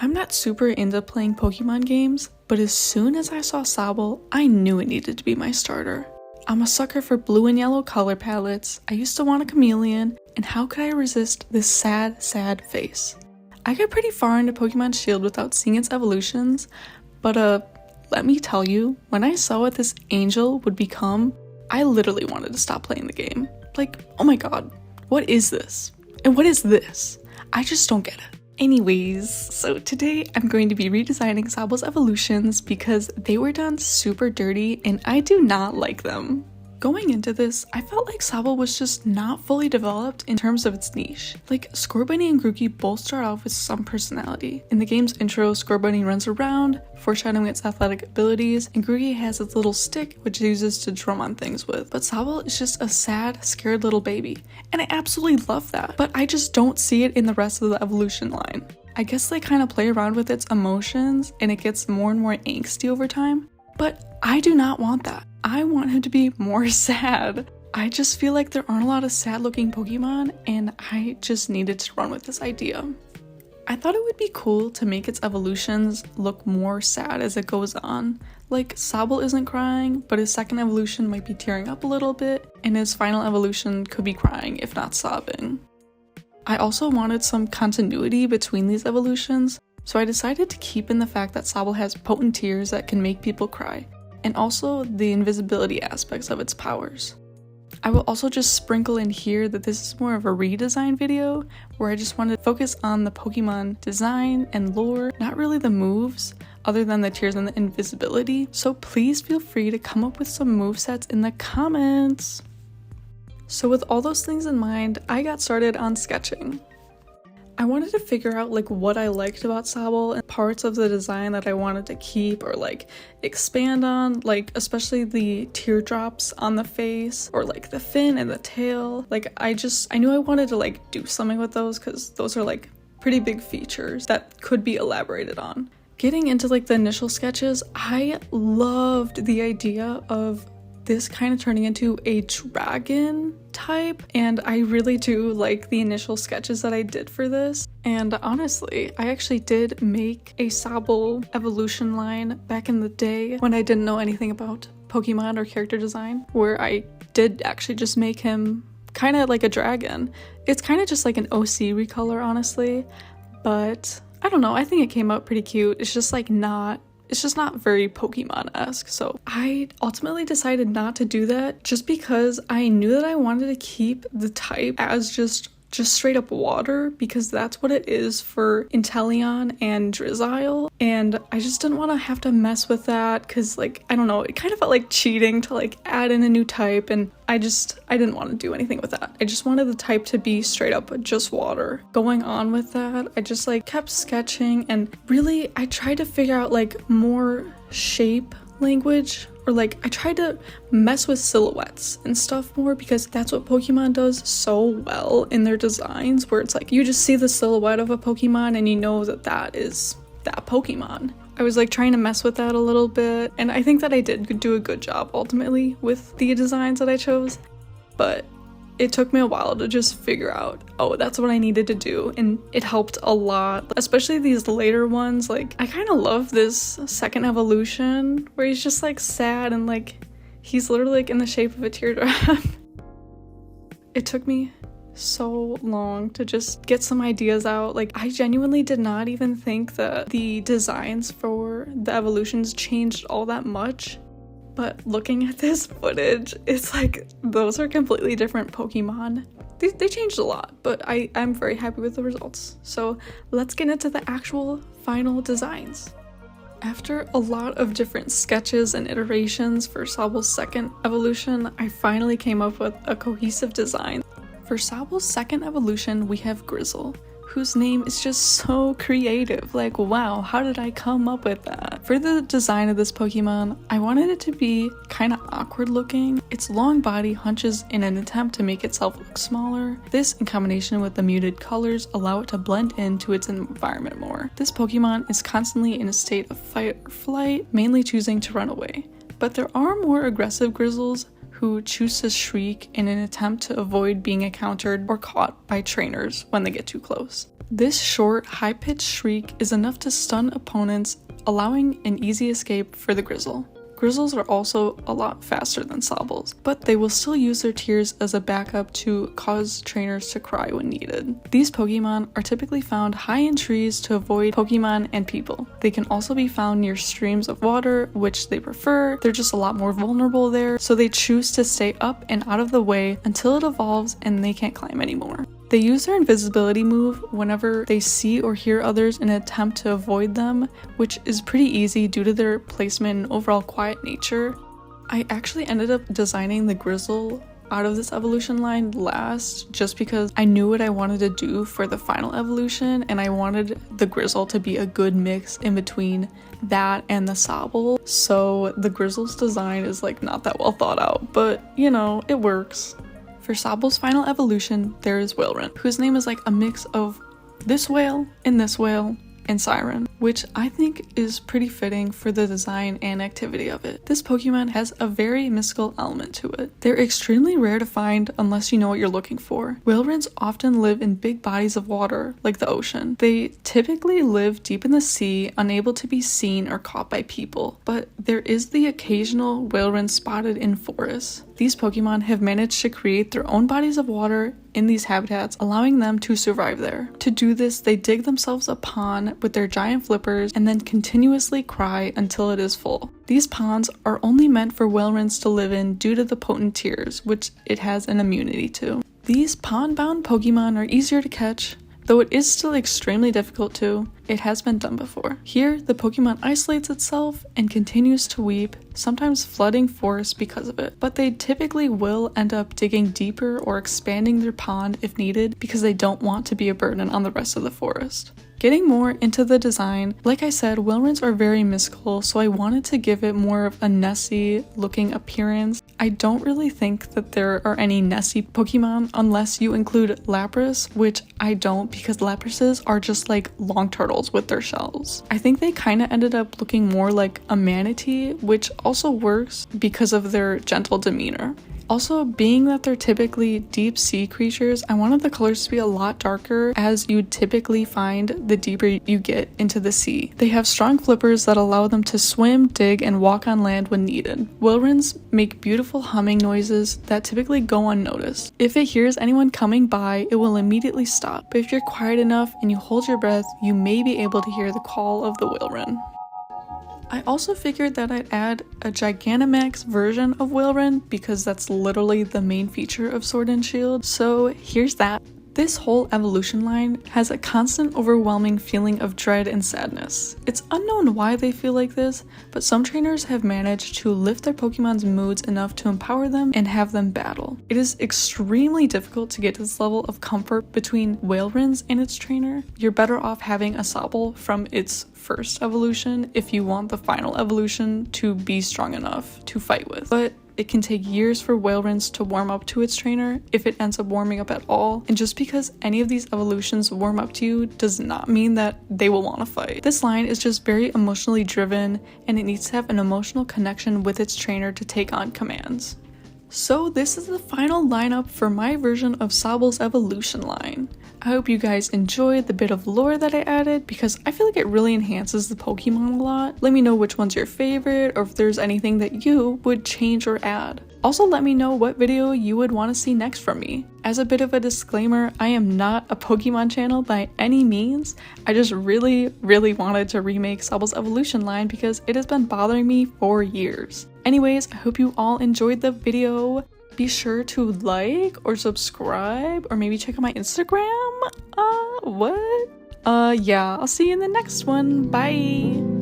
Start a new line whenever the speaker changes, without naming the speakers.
I'm not super into playing Pokemon games, but as soon as I saw Sobble, I knew it needed to be my starter. I'm a sucker for blue and yellow color palettes, I used to want a chameleon, and how could I resist this sad, sad face? I got pretty far into Pokemon Shield without seeing its evolutions, but let me tell you, when I saw what this angel would become, I literally wanted to stop playing the game. Like, oh my god, what is this? And what is this? I just don't get it. Anyways, so today I'm going to be redesigning Sobble's evolutions because they were done super dirty and I do not like them. Going into this, I felt like Sobble was just not fully developed in terms of its niche. Like, Scorbunny and Grookey both start off with some personality. In the game's intro, Scorbunny runs around, foreshadowing its athletic abilities, and Grookey has its little stick, which it uses to drum on things with. But Sobble is just a sad, scared little baby, and I absolutely love that, but I just don't see it in the rest of the evolution line. I guess they kind of play around with its emotions, and it gets more and more angsty over time, but I do not want that. I want him to be more sad. I just feel like there aren't a lot of sad looking Pokemon and I just needed to run with this idea. I thought it would be cool to make its evolutions look more sad as it goes on. Like, Sobble isn't crying, but his second evolution might be tearing up a little bit, and his final evolution could be crying if not sobbing. I also wanted some continuity between these evolutions, so I decided to keep in the fact that Sobble has potent tears that can make people cry, and also the invisibility aspects of its powers. I will also just sprinkle in here that this is more of a redesign video, where I just wanted to focus on the Pokemon design and lore, not really the moves, other than the tears and the invisibility, so please feel free to come up with some movesets in the comments. So with all those things in mind, I got started on sketching. I wanted to figure out like what I liked about Sobble and parts of the design that I wanted to keep or like expand on, like especially the teardrops on the face or like the fin and the tail. Like I knew I wanted to like do something with those because those are like pretty big features that could be elaborated on. Getting into like the initial sketches, I loved the idea of this kind of turning into a dragon type, and I really do like the initial sketches that I did for this. And honestly, I actually did make a Sobble evolution line back in the day when I didn't know anything about Pokemon or character design, where I did actually just make him kind of like a dragon. It's kind of just like an OC recolor, honestly, but I don't know, I think it came out pretty cute. It's just not very Pokemon-esque, so I ultimately decided not to do that just because I knew that I wanted to keep the type as just straight up water, because that's what it is for Inteleon and Drizzile, and I just didn't want to have to mess with that because, like, I don't know, it kind of felt like cheating to like add in a new type, and I didn't want to do anything with that. I just wanted the type to be straight up just water. Going on with that, I just like kept sketching, and really I tried to figure out like more shape language, or like I tried to mess with silhouettes and stuff more, because that's what Pokemon does so well in their designs, where it's like you just see the silhouette of a Pokemon and you know that that is that Pokemon. I was like trying to mess with that a little bit, and I think that I did do a good job ultimately with the designs that I chose, but it took me a while to just figure out, oh, that's what I needed to do, and it helped a lot, especially these later ones. Like, I kind of love this second evolution where he's just like sad and like he's literally like in the shape of a teardrop. It took me so long to just get some ideas out. Like, I genuinely did not even think that the designs for the evolutions changed all that much. But looking at this footage, it's like those are completely different Pokemon. They changed a lot, but I'm very happy with the results. So let's get into the actual final designs. After a lot of different sketches and iterations for Sobble's second evolution, I finally came up with a cohesive design. For Sobble's second evolution, we have Grizzle, whose name is just so creative. Like, wow, how did I come up with that? For the design of this Pokemon, I wanted it to be kind of awkward looking. Its long body hunches in an attempt to make itself look smaller. This, in combination with the muted colors, allow it to blend into its environment more. This Pokemon is constantly in a state of fight or flight, mainly choosing to run away. But there are more aggressive Grizzles who choose to shriek in an attempt to avoid being encountered or caught by trainers when they get too close. This short, high-pitched shriek is enough to stun opponents, allowing an easy escape for the Grizzle. Grizzles are also a lot faster than Sobbles, but they will still use their tears as a backup to cause trainers to cry when needed. These Pokemon are typically found high in trees to avoid Pokemon and people. They can also be found near streams of water, which they prefer. They're just a lot more vulnerable there, so they choose to stay up and out of the way until it evolves and they can't climb anymore. They use their invisibility move whenever they see or hear others in an attempt to avoid them, which is pretty easy due to their placement and overall quiet nature. I actually ended up designing the Grizzle out of this evolution line last just because I knew what I wanted to do for the final evolution, and I wanted the Grizzle to be a good mix in between that and the Sobble. So the Grizzle's design is like not that well thought out, but you know, it works. For Sobble's final evolution, there is Whalren, whose name is like a mix of this whale and Siren, which I think is pretty fitting for the design and activity of it. This Pokemon has a very mystical element to it. They're extremely rare to find unless you know what you're looking for. Whalrens often live in big bodies of water, like the ocean. They typically live deep in the sea, unable to be seen or caught by people, but there is the occasional Whalren spotted in forests. These Pokemon have managed to create their own bodies of water in these habitats, allowing them to survive there. To do this, they dig themselves a pond with their giant flippers and then continuously cry until it is full. These ponds are only meant for Whalrens to live in due to the potent tears, which it has an immunity to. These pond-bound Pokemon are easier to catch, though it is still extremely difficult to. It has been done before. Here, the Pokemon isolates itself and continues to weep, sometimes flooding forests because of it, but they typically will end up digging deeper or expanding their pond if needed because they don't want to be a burden on the rest of the forest. Getting more into the design, like I said, Whalrens are very mystical, so I wanted to give it more of a Nessie looking appearance. I don't really think that there are any Nessie Pokemon unless you include Lapras, which I don't because Laprases are just like long turtles with their shells. I think they kind of ended up looking more like a manatee, which also works because of their gentle demeanor. Also, being that they're typically deep sea creatures, I wanted the colors to be a lot darker as you'd typically find the deeper you get into the sea. They have strong flippers that allow them to swim, dig, and walk on land when needed. Whalrens make beautiful humming noises that typically go unnoticed. If it hears anyone coming by, it will immediately stop, but if you're quiet enough and you hold your breath, you may be able to hear the call of the Whalren. I also figured that I'd add a Gigantamax version of Whalren because that's literally the main feature of Sword and Shield, so here's that. This whole evolution line has a constant overwhelming feeling of dread and sadness. It's unknown why they feel like this, but some trainers have managed to lift their Pokemon's moods enough to empower them and have them battle. It is extremely difficult to get to this level of comfort between Whalrens and its trainer. You're better off having a Sobble from its first evolution if you want the final evolution to be strong enough to fight with. But it can take years for Whalrens to warm up to its trainer if it ends up warming up at all, and just because any of these evolutions warm up to you does not mean that they will want to fight. This line is just very emotionally driven, and it needs to have an emotional connection with its trainer to take on commands. So this is the final lineup for my version of Sobble's evolution line. I hope you guys enjoyed the bit of lore that I added because I feel like it really enhances the Pokemon a lot. Let me know which one's your favorite or if there's anything that you would change or add. Also let me know what video you would want to see next from me. As a bit of a disclaimer, I am not a Pokemon channel by any means. I just really wanted to remake Sobble's evolution line because it has been bothering me for years. Anyways, I hope you all enjoyed the video. Be sure to like or subscribe or maybe check out my Instagram. Yeah, I'll see you in the next one. Bye!